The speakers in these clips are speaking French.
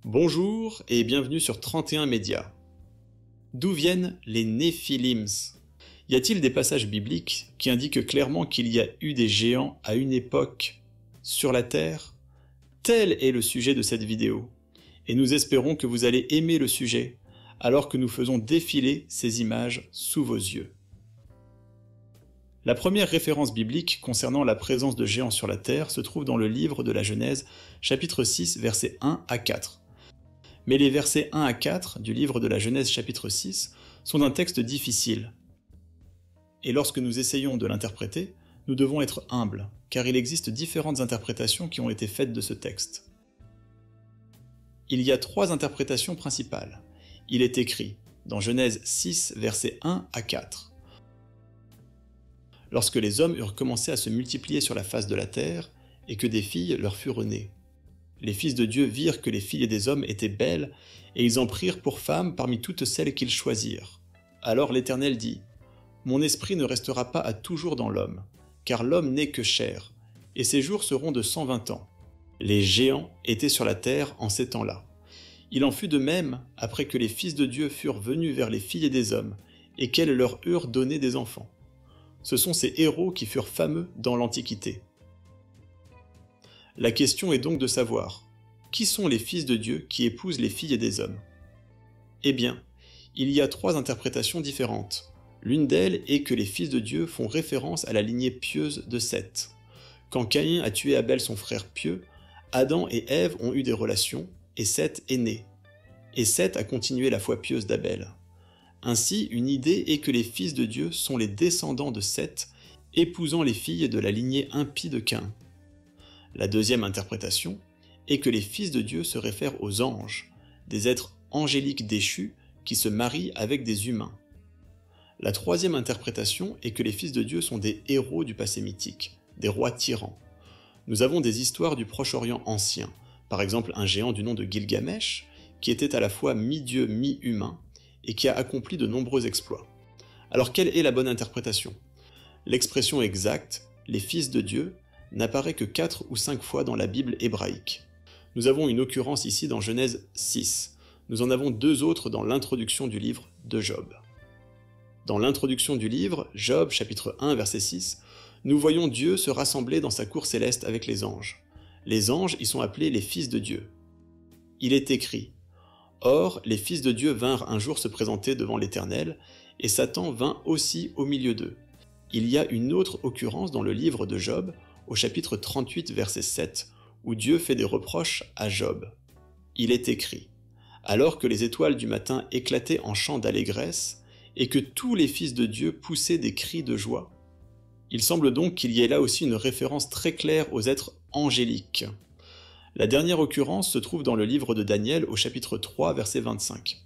Bonjour et bienvenue sur 31 Médias. D'où viennent les Néphilims? Y a-t-il des passages bibliques qui indiquent clairement qu'il y a eu des géants à une époque sur la Terre? Tel est le sujet de cette vidéo, et nous espérons que vous allez aimer le sujet, alors que nous faisons défiler ces images sous vos yeux. La première référence biblique concernant la présence de géants sur la Terre se trouve dans le livre de la Genèse, chapitre 6, versets 1 à 4. Mais les versets 1 à 4 du livre de la Genèse chapitre 6 sont d'un texte difficile. Et lorsque nous essayons de l'interpréter, nous devons être humbles, car il existe différentes interprétations qui ont été faites de ce texte. Il y a 3 interprétations principales. Il est écrit dans Genèse 6, versets 1 à 4. Lorsque les hommes eurent commencé à se multiplier sur la face de la terre, et que des filles leur furent nées. Les fils de Dieu virent que les filles des hommes étaient belles, et ils en prirent pour femmes parmi toutes celles qu'ils choisirent. Alors l'Éternel dit : Mon esprit ne restera pas à toujours dans l'homme, car l'homme n'est que chair, et ses jours seront de 120 ans. Les géants étaient sur la terre en ces temps-là. Il en fut de même après que les fils de Dieu furent venus vers les filles des hommes, et qu'elles leur eurent donné des enfants. Ce sont ces héros qui furent fameux dans l'Antiquité. La question est donc de savoir, qui sont les fils de Dieu qui épousent les filles des hommes? Eh bien, il y a 3 interprétations différentes. L'une d'elles est que les fils de Dieu font référence à la lignée pieuse de Seth. Quand Caïn a tué Abel son frère pieux, Adam et Ève ont eu des relations, et Seth est né. Et Seth a continué la foi pieuse d'Abel. Ainsi, une idée est que les fils de Dieu sont les descendants de Seth, épousant les filles de la lignée impie de Caïn. La deuxième interprétation est que les fils de Dieu se réfèrent aux anges, des êtres angéliques déchus qui se marient avec des humains. La troisième interprétation est que les fils de Dieu sont des héros du passé mythique, des rois tyrans. Nous avons des histoires du Proche-Orient ancien, par exemple un géant du nom de Gilgamesh, qui était à la fois mi-dieu, mi-humain, et qui a accompli de nombreux exploits. Alors quelle est la bonne interprétation? L'expression exacte, les fils de Dieu, n'apparaît que 4 ou 5 fois dans la Bible hébraïque. Nous avons une occurrence ici dans Genèse 6. Nous en avons 2 autres dans l'introduction du livre de Job. Dans l'introduction du livre, Job chapitre 1 verset 6, nous voyons Dieu se rassembler dans sa cour céleste avec les anges. Les anges y sont appelés les fils de Dieu. Il est écrit : Or, les fils de Dieu vinrent un jour se présenter devant l'Éternel, et Satan vint aussi au milieu d'eux. Il y a une autre occurrence dans le livre de Job, au chapitre 38, verset 7, où Dieu fait des reproches à Job. Il est écrit : Alors que les étoiles du matin éclataient en chants d'allégresse, et que tous les fils de Dieu poussaient des cris de joie. Il semble donc qu'il y ait là aussi une référence très claire aux êtres angéliques. La dernière occurrence se trouve dans le livre de Daniel, au chapitre 3, verset 25.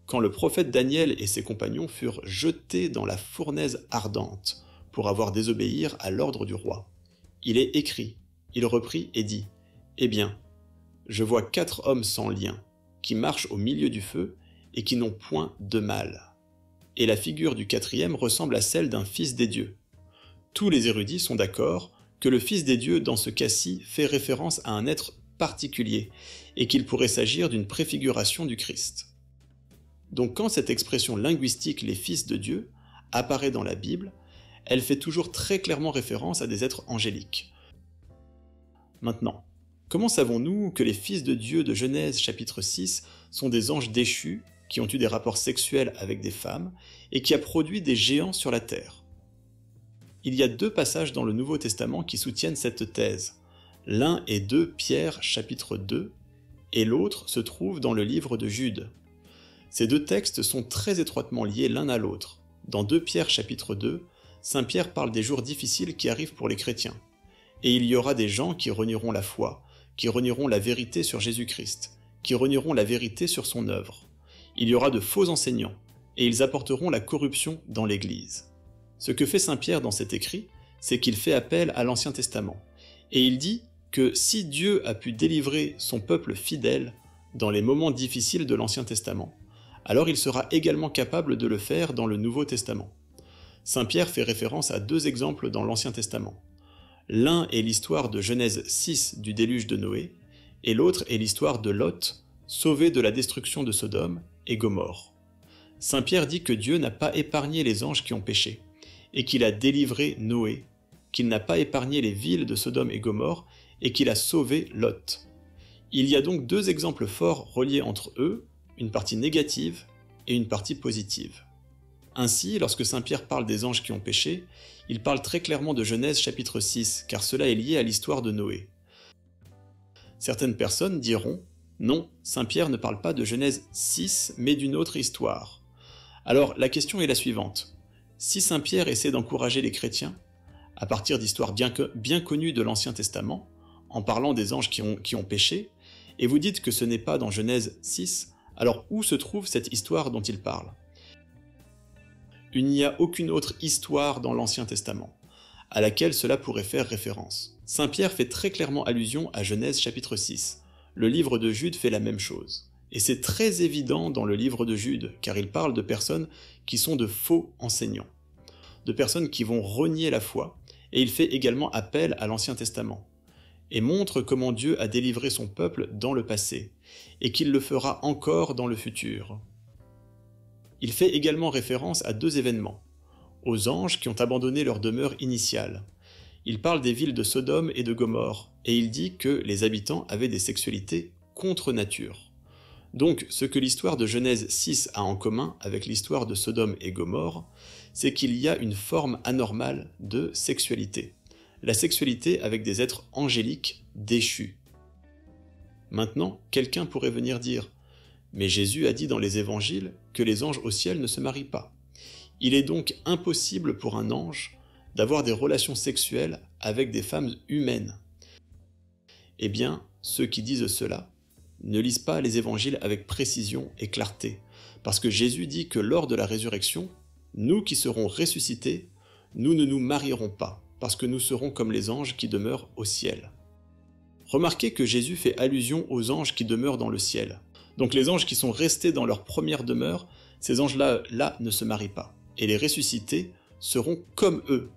Quand le prophète Daniel et ses compagnons furent jetés dans la fournaise ardente, pour avoir désobéi à l'ordre du roi. Il est écrit, il reprit et dit : Eh bien, je vois 4 hommes sans lien, qui marchent au milieu du feu, et qui n'ont point de mal. Et la figure du 4e ressemble à celle d'un fils des dieux. Tous les érudits sont d'accord que le fils des dieux, dans ce cas-ci, fait référence à un être particulier, et qu'il pourrait s'agir d'une préfiguration du Christ. Donc quand cette expression linguistique « les fils de Dieu » apparaît dans la Bible, elle fait toujours très clairement référence à des êtres angéliques. Maintenant, comment savons-nous que les fils de Dieu de Genèse chapitre 6 sont des anges déchus qui ont eu des rapports sexuels avec des femmes et qui a produit des géants sur la terre? Il y a 2 passages dans le Nouveau Testament qui soutiennent cette thèse. L'un est 2 Pierre chapitre 2 et l'autre se trouve dans le livre de Jude. Ces 2 textes sont très étroitement liés l'un à l'autre. Dans 2 Pierre chapitre 2, Saint Pierre parle des jours difficiles qui arrivent pour les chrétiens. Et il y aura des gens qui renieront la foi, qui renieront la vérité sur Jésus-Christ, qui renieront la vérité sur son œuvre. Il y aura de faux enseignants, et ils apporteront la corruption dans l'Église. Ce que fait Saint Pierre dans cet écrit, c'est qu'il fait appel à l'Ancien Testament. Et il dit que si Dieu a pu délivrer son peuple fidèle dans les moments difficiles de l'Ancien Testament, alors il sera également capable de le faire dans le Nouveau Testament. Saint Pierre fait référence à 2 exemples dans l'Ancien Testament. L'un est l'histoire de Genèse 6 du déluge de Noé, et l'autre est l'histoire de Lot, sauvé de la destruction de Sodome et Gomorrhe. Saint Pierre dit que Dieu n'a pas épargné les anges qui ont péché, et qu'il a délivré Noé, qu'il n'a pas épargné les villes de Sodome et Gomorrhe, et qu'il a sauvé Lot. Il y a donc deux exemples forts reliés entre eux, une partie négative et une partie positive. Ainsi, lorsque Saint Pierre parle des anges qui ont péché, il parle très clairement de Genèse chapitre 6, car cela est lié à l'histoire de Noé. Certaines personnes diront « Non, Saint Pierre ne parle pas de Genèse 6, mais d'une autre histoire ». Alors, la question est la suivante. Si Saint Pierre essaie d'encourager les chrétiens, à partir d'histoires bien connues de l'Ancien Testament, en parlant des anges qui ont péché, et vous dites que ce n'est pas dans Genèse 6, alors où se trouve cette histoire dont il parle? Il n'y a aucune autre histoire dans l'Ancien Testament, à laquelle cela pourrait faire référence. Saint Pierre fait très clairement allusion à Genèse chapitre 6. Le livre de Jude fait la même chose. Et c'est très évident dans le livre de Jude, car il parle de personnes qui sont de faux enseignants, de personnes qui vont renier la foi, et il fait également appel à l'Ancien Testament, et montre comment Dieu a délivré son peuple dans le passé, et qu'il le fera encore dans le futur. Il fait également référence à deux événements, aux anges qui ont abandonné leur demeure initiale. Il parle des villes de Sodome et de Gomorrhe, et il dit que les habitants avaient des sexualités contre nature. Donc, ce que l'histoire de Genèse 6 a en commun avec l'histoire de Sodome et Gomorrhe, c'est qu'il y a une forme anormale de sexualité. La sexualité avec des êtres angéliques déchus. Maintenant, quelqu'un pourrait venir dire « Mais Jésus a dit dans les évangiles que les anges au ciel ne se marient pas. Il est donc impossible pour un ange d'avoir des relations sexuelles avec des femmes humaines. » Eh bien, ceux qui disent cela ne lisent pas les évangiles avec précision et clarté, parce que Jésus dit que lors de la résurrection, nous qui serons ressuscités, nous ne nous marierons pas, parce que nous serons comme les anges qui demeurent au ciel. Remarquez que Jésus fait allusion aux anges qui demeurent dans le ciel. Donc les anges qui sont restés dans leur première demeure, ces anges-là ne se marient pas, et les ressuscités seront comme eux.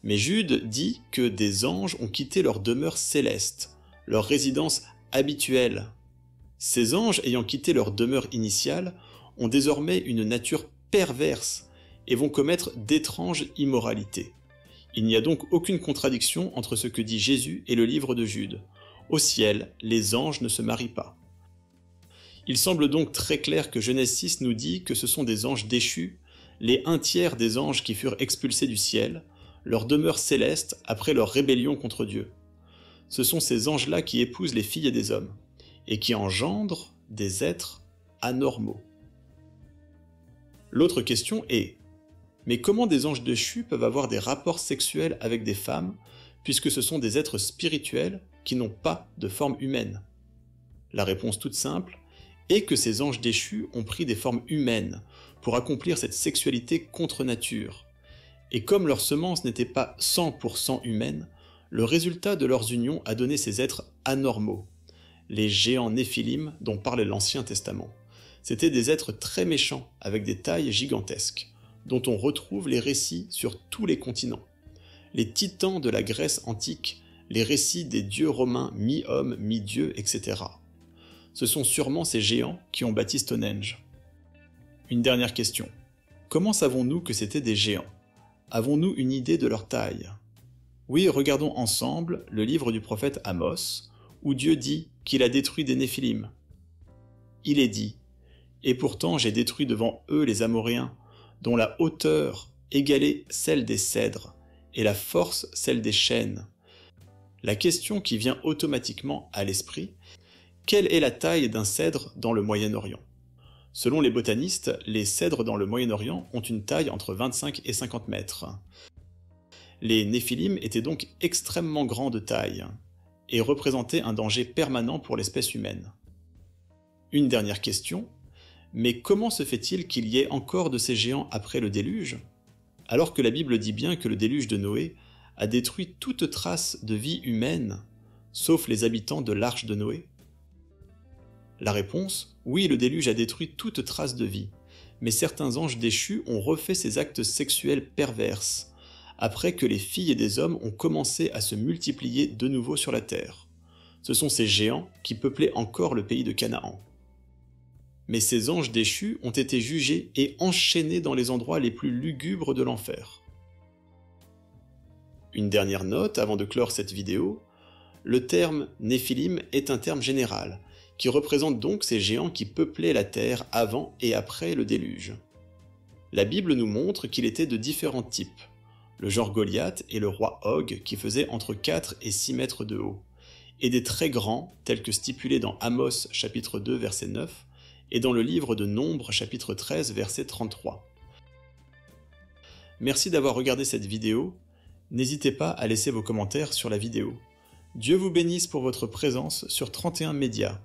Mais Jude dit que des anges ont quitté leur demeure céleste, leur résidence habituelle. Ces anges ayant quitté leur demeure initiale ont désormais une nature perverse et vont commettre d'étranges immoralités. Il n'y a donc aucune contradiction entre ce que dit Jésus et le livre de Jude. Au ciel, les anges ne se marient pas. Il semble donc très clair que Genèse 6 nous dit que ce sont des anges déchus, les 1/3 des anges qui furent expulsés du ciel, leur demeure céleste après leur rébellion contre Dieu. Ce sont ces anges-là qui épousent les filles des hommes, et qui engendrent des êtres anormaux. L'autre question est, mais comment des anges déchus peuvent avoir des rapports sexuels avec des femmes, puisque ce sont des êtres spirituels qui n'ont pas de forme humaine? La réponse toute simple est que ces anges déchus ont pris des formes humaines pour accomplir cette sexualité contre nature. Et comme leur semence n'était pas 100% humaine, le résultat de leurs unions a donné ces êtres anormaux, les géants Néphilim dont parle l'Ancien Testament. C'étaient des êtres très méchants avec des tailles gigantesques, dont on retrouve les récits sur tous les continents. Les titans de la Grèce antique, les récits des dieux romains mi-hommes, mi-dieux, etc. Ce sont sûrement ces géants qui ont bâti Stonehenge. Une dernière question. Comment savons-nous que c'étaient des géants? Avons-nous une idée de leur taille? Oui, regardons ensemble le livre du prophète Amos, où Dieu dit qu'il a détruit des Néphilim. Il est dit « Et pourtant j'ai détruit devant eux les Amoréens, dont la hauteur égalait celle des cèdres, et la force celle des chênes. » La question qui vient automatiquement à l'esprit, quelle est la taille d'un cèdre dans le Moyen-Orient? Selon les botanistes, les cèdres dans le Moyen-Orient ont une taille entre 25 et 50 mètres. Les Néphilim étaient donc extrêmement grands de taille, et représentaient un danger permanent pour l'espèce humaine. Une dernière question, mais comment se fait-il qu'il y ait encore de ces géants après le déluge, alors que la Bible dit bien que le déluge de Noé a détruit toute trace de vie humaine, sauf les habitants de l'arche de Noé? La réponse, oui, le déluge a détruit toute trace de vie, mais certains anges déchus ont refait ces actes sexuels perverses, après que les filles des hommes ont commencé à se multiplier de nouveau sur la terre. Ce sont ces géants qui peuplaient encore le pays de Canaan. mais ces anges déchus ont été jugés et enchaînés dans les endroits les plus lugubres de l'enfer. Une dernière note avant de clore cette vidéo, le terme Néphilim est un terme général, qui représente donc ces géants qui peuplaient la terre avant et après le déluge. La Bible nous montre qu'il était de différents types, le genre Goliath et le roi Og qui faisaient entre 4 et 6 mètres de haut, et des très grands tels que stipulés dans Amos chapitre 2 verset 9 et dans le livre de Nombres chapitre 13 verset 33. Merci d'avoir regardé cette vidéo, n'hésitez pas à laisser vos commentaires sur la vidéo. Dieu vous bénisse pour votre présence sur 31 Médias.